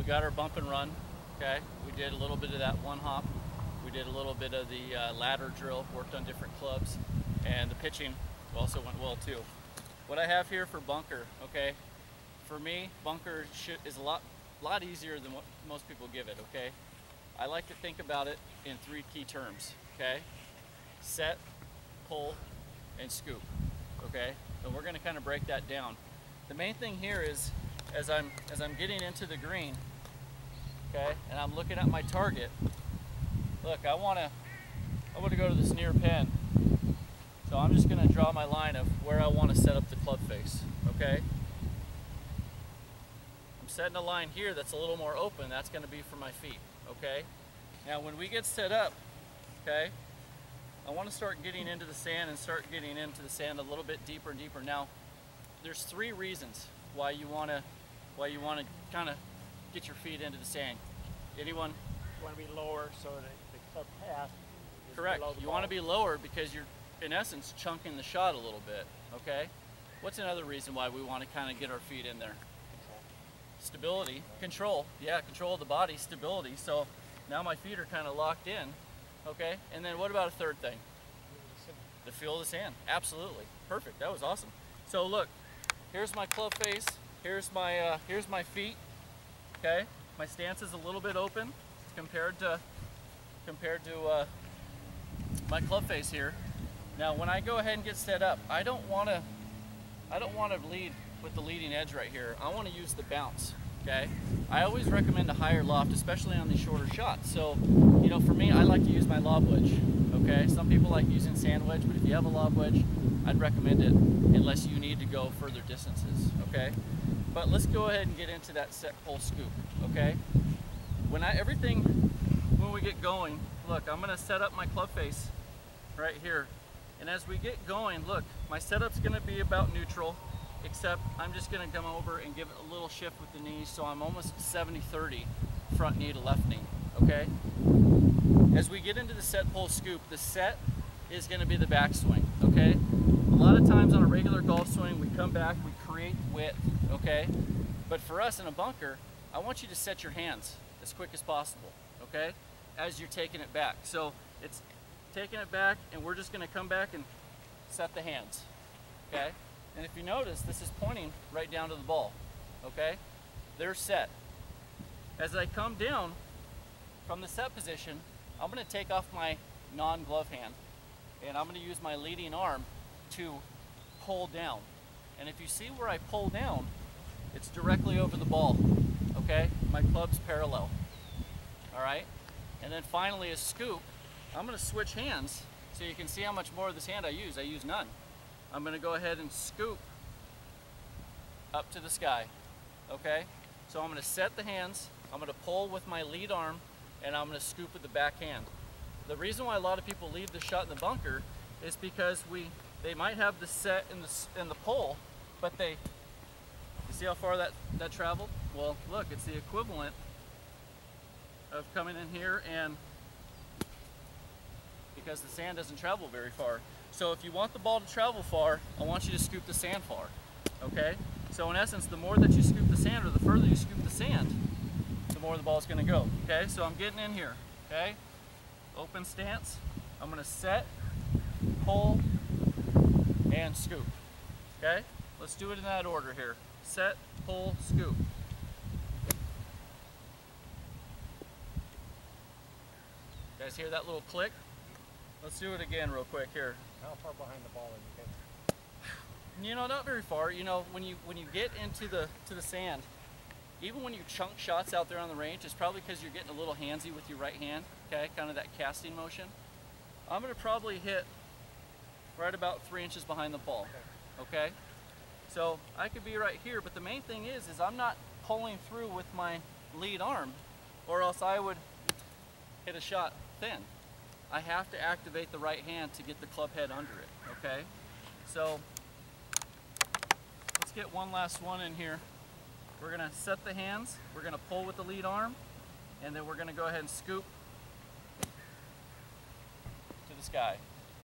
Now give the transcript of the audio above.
we got our bump and run, okay? We did a little bit of that one hop. We did a little bit of the ladder drill, worked on different clubs, and the pitching also went well too. What I have here for bunker, okay? For me, bunker is a lot easier than what most people give it, okay? I like to think about it in 3 key terms, okay? Set, pull, and scoop, okay? And we're gonna kind of break that down. The main thing here is, as I'm getting into the green, okay, and I'm looking at my target, look, I wanna go to this near pin. So I'm just gonna draw my line of where I wanna set up the club face, okay? I'm setting a line here that's a little more open. That's gonna be for my feet, okay? Now when we get set up, okay, I wanna start getting into the sand and start getting into the sand a little bit deeper and deeper. Now, there's 3 reasons why you wanna kind of get your feet into the sand. Anyone? You want to be lower so that the club path is Correct. below the You ball. want to be lower because you're, in essence, chunking the shot a little bit, okay? What's another reason why we want to kind of get our feet in there? Stability, control. Yeah, control of the body, stability. So now my feet are kind of locked in, okay? And then what about a third thing? The feel of the sand. Absolutely. Perfect. That was awesome. So look, here's my club face. Here's my feet, okay? My stance is a little bit open compared to my club face here. Now, when I go ahead and get set up, I don't want to lead with the leading edge right here. I want to use the bounce, okay? I always recommend a higher loft, especially on these shorter shots. So, you know, for me, I like to use my lob wedge, okay? Some people like using sand wedge, but if you have a lob wedge, I'd recommend it unless you need to go further distances, okay? But let's go ahead and get into that set, pull, scoop, okay? When we get going, look, I'm gonna set up my club face right here. And as we get going, look, my setup's gonna be about neutral, except I'm just gonna come over and give it a little shift with the knees, so I'm almost 70-30 front knee to left knee, okay? As we get into the set, pull, scoop, the set is gonna be the backswing, okay? A lot of times on a regular golf swing, we come back, we create width, okay? But for us in a bunker, I want you to set your hands as quick as possible, okay? As you're taking it back. So it's taking it back, and we're just gonna come back and set the hands, okay? And if you notice, this is pointing right down to the ball, okay? They're set. As I come down from the set position, I'm gonna take off my non-glove hand, and I'm gonna use my leading arm to pull down. And if you see where I pull down, it's directly over the ball, okay? My club's parallel, all right? And then finally a scoop. I'm gonna switch hands so you can see how much more of this hand I use. I use none. I'm gonna go ahead and scoop up to the sky, okay? So I'm gonna set the hands, I'm gonna pull with my lead arm, and I'm gonna scoop with the back hand. The reason why a lot of people leave the shot in the bunker is because they might have the set and the pull, but you see how far that traveled? Well, look, it's the equivalent of coming in here, and because the sand doesn't travel very far. So if you want the ball to travel far, I want you to scoop the sand far, okay? So in essence, the more that you scoop the sand, or the further you scoop the sand, the more the ball's gonna go, okay? So I'm getting in here, okay? Open stance, I'm gonna set, pull, and scoop, okay? Let's do it in that order here. Set, pull, scoop. You guys hear that little click? Let's do it again real quick here. How far behind the ball are you getting? You know, not very far. You know, when you get into the sand, even when you chunk shots out there on the range, it's probably because you're getting a little handsy with your right hand, okay? Kind of that casting motion. I'm gonna probably hit right about 3 inches behind the ball, okay? So I could be right here, but the main thing is I'm not pulling through with my lead arm, or else I would hit a shot thin. I have to activate the right hand to get the club head under it, okay? So let's get one last one in here. We're gonna set the hands, we're gonna pull with the lead arm, and then we're gonna go ahead and scoop to the sky.